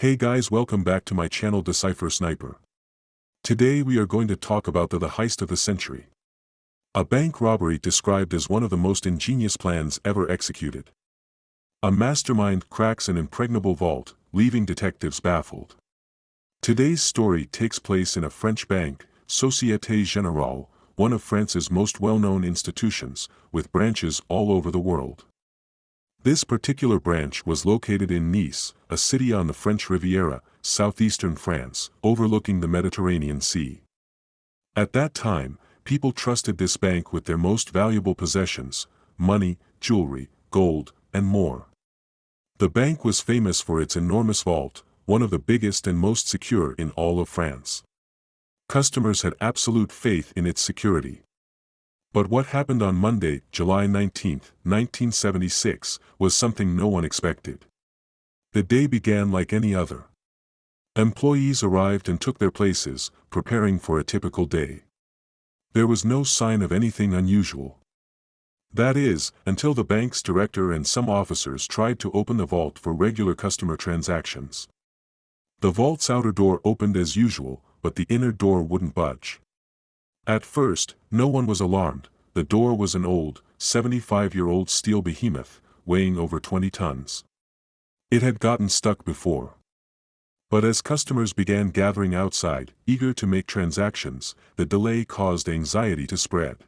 Hey guys, welcome back to my channel Decipher Sniper. Today we are going to talk about the heist of the century. A bank robbery described as one of the most ingenious plans ever executed. A mastermind cracks an impregnable vault, leaving detectives baffled. Today's story takes place in a French bank, Société Générale, one of France's most well-known institutions, with branches all over the world. This particular branch was located in Nice, a city on the French Riviera, southeastern France, overlooking the Mediterranean Sea. At that time, people trusted this bank with their most valuable possessions: money, jewelry, gold, and more. The bank was famous for its enormous vault, one of the biggest and most secure in all of France. Customers had absolute faith in its security. But what happened on Monday, July 19, 1976, was something no one expected. The day began like any other. Employees arrived and took their places, preparing for a typical day. There was no sign of anything unusual. That is, until the bank's director and some officers tried to open the vault for regular customer transactions. The vault's outer door opened as usual, but the inner door wouldn't budge. At first, no one was alarmed. The door was an old, 75-year-old steel behemoth, weighing over 20 tons. It had gotten stuck before. But as customers began gathering outside, eager to make transactions, the delay caused anxiety to spread.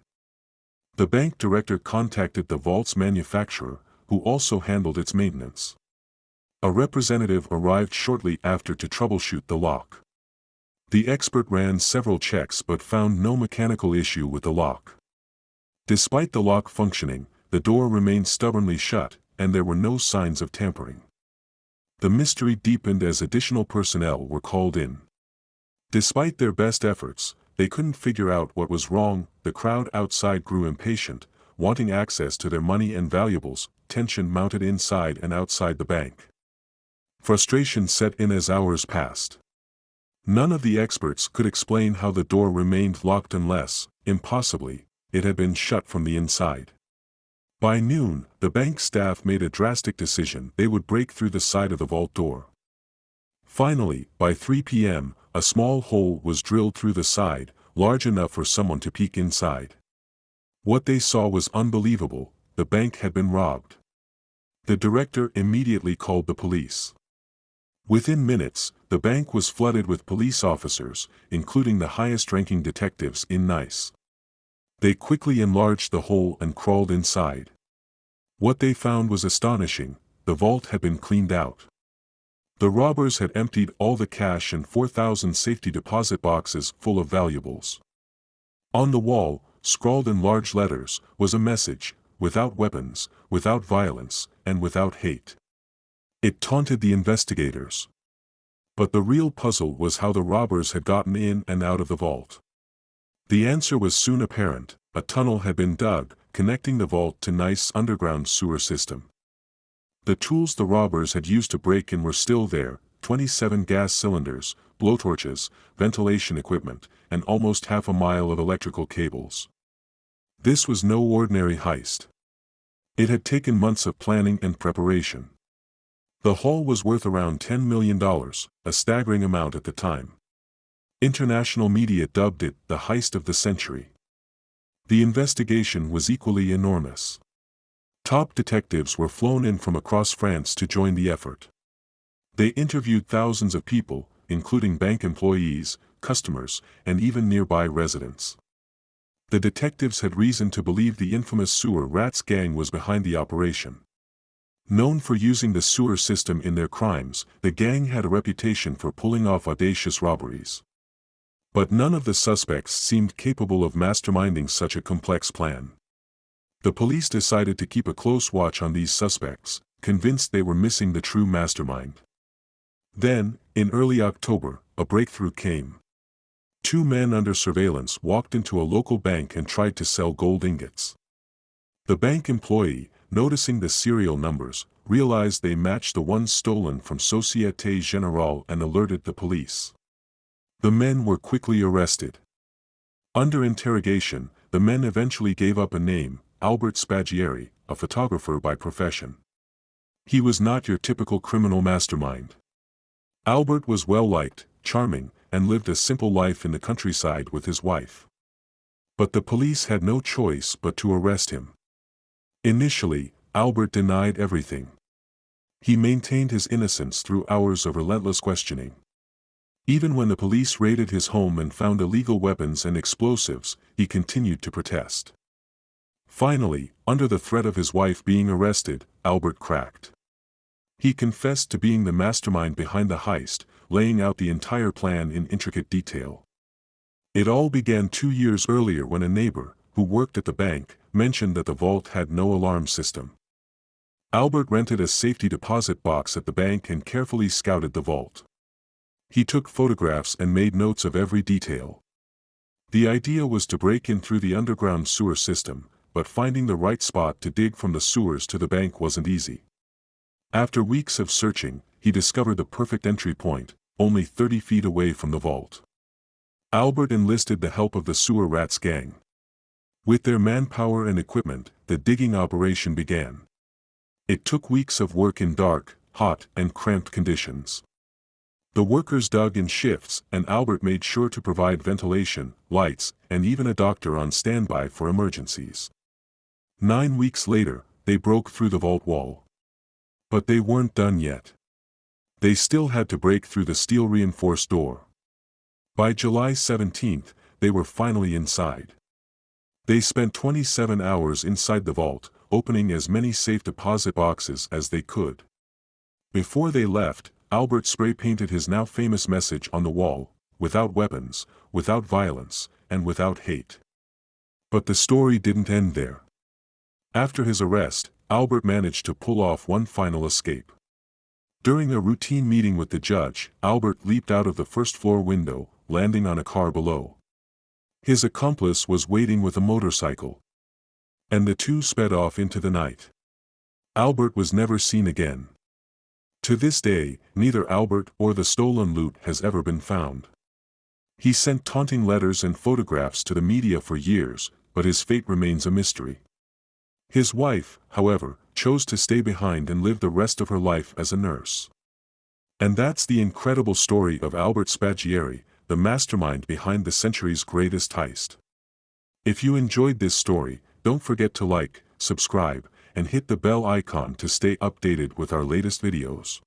The bank director contacted the vault's manufacturer, who also handled its maintenance. A representative arrived shortly after to troubleshoot the lock. The expert ran several checks but found no mechanical issue with the lock. Despite the lock functioning, the door remained stubbornly shut, and there were no signs of tampering. The mystery deepened as additional personnel were called in. Despite their best efforts, they couldn't figure out what was wrong. The crowd outside grew impatient, wanting access to their money and valuables. Tension mounted inside and outside the bank. Frustration set in as hours passed. None of the experts could explain how the door remained locked unless, impossibly, it had been shut from the inside. By noon, the bank staff made a drastic decision: they would break through the side of the vault door. Finally, by 3 p.m., a small hole was drilled through the side, large enough for someone to peek inside. What they saw was unbelievable: the bank had been robbed. The director immediately called the police. Within minutes, the bank was flooded with police officers, including the highest-ranking detectives in Nice. They quickly enlarged the hole and crawled inside. What they found was astonishing: the vault had been cleaned out. The robbers had emptied all the cash and 4,000 safety deposit boxes full of valuables. On the wall, scrawled in large letters, was a message: without weapons, without violence, and without hate. It taunted the investigators. But the real puzzle was how the robbers had gotten in and out of the vault. The answer was soon apparent: a tunnel had been dug, connecting the vault to Nice's underground sewer system. The tools the robbers had used to break in were still there: 27 gas cylinders, blowtorches, ventilation equipment, and almost half a mile of electrical cables. This was no ordinary heist. It had taken months of planning and preparation. The haul was worth around $10 million, a staggering amount at the time. International media dubbed it the heist of the century. The investigation was equally enormous. Top detectives were flown in from across France to join the effort. They interviewed thousands of people, including bank employees, customers, and even nearby residents. The detectives had reason to believe the infamous sewer rats gang was behind the operation. Known for using the sewer system in their crimes, the gang had a reputation for pulling off audacious robberies. But none of the suspects seemed capable of masterminding such a complex plan. The police decided to keep a close watch on these suspects, convinced they were missing the true mastermind. Then, in early October, a breakthrough came. Two men under surveillance walked into a local bank and tried to sell gold ingots. The bank employee, noticing the serial numbers, realized they matched the ones stolen from Société Générale and alerted the police. The men were quickly arrested. Under interrogation, the men eventually gave up a name: Albert Spaggiari, a photographer by profession. He was not your typical criminal mastermind. Albert was well-liked, charming, and lived a simple life in the countryside with his wife. But the police had no choice but to arrest him. Initially, Albert denied everything. He maintained his innocence through hours of relentless questioning. Even when the police raided his home and found illegal weapons and explosives, he continued to protest. Finally, under the threat of his wife being arrested, Albert cracked. He confessed to being the mastermind behind the heist, laying out the entire plan in intricate detail. It all began 2 years earlier when a neighbor, who worked at the bank, mentioned that the vault had no alarm system. Albert rented a safety deposit box at the bank and carefully scouted the vault. He took photographs and made notes of every detail. The idea was to break in through the underground sewer system, but finding the right spot to dig from the sewers to the bank wasn't easy. After weeks of searching, he discovered the perfect entry point, only 30 feet away from the vault. Albert enlisted the help of the sewer rats gang. With their manpower and equipment, the digging operation began. It took weeks of work in dark, hot, and cramped conditions. The workers dug in shifts, and Albert made sure to provide ventilation, lights, and even a doctor on standby for emergencies. 9 weeks later, they broke through the vault wall. But they weren't done yet. They still had to break through the steel-reinforced door. By July 17th, they were finally inside. They spent 27 hours inside the vault, opening as many safe deposit boxes as they could. Before they left, Albert spray-painted his now famous message on the wall: without weapons, without violence, and without hate. But the story didn't end there. After his arrest, Albert managed to pull off one final escape. During a routine meeting with the judge, Albert leaped out of the first-floor window, landing on a car below. His accomplice was waiting with a motorcycle. And the two sped off into the night. Albert was never seen again. To this day, neither Albert or the stolen loot has ever been found. He sent taunting letters and photographs to the media for years, but his fate remains a mystery. His wife, however, chose to stay behind and live the rest of her life as a nurse. And that's the incredible story of Albert Spaggiari, the mastermind behind the century's greatest heist. If you enjoyed this story, don't forget to like, subscribe, and hit the bell icon to stay updated with our latest videos.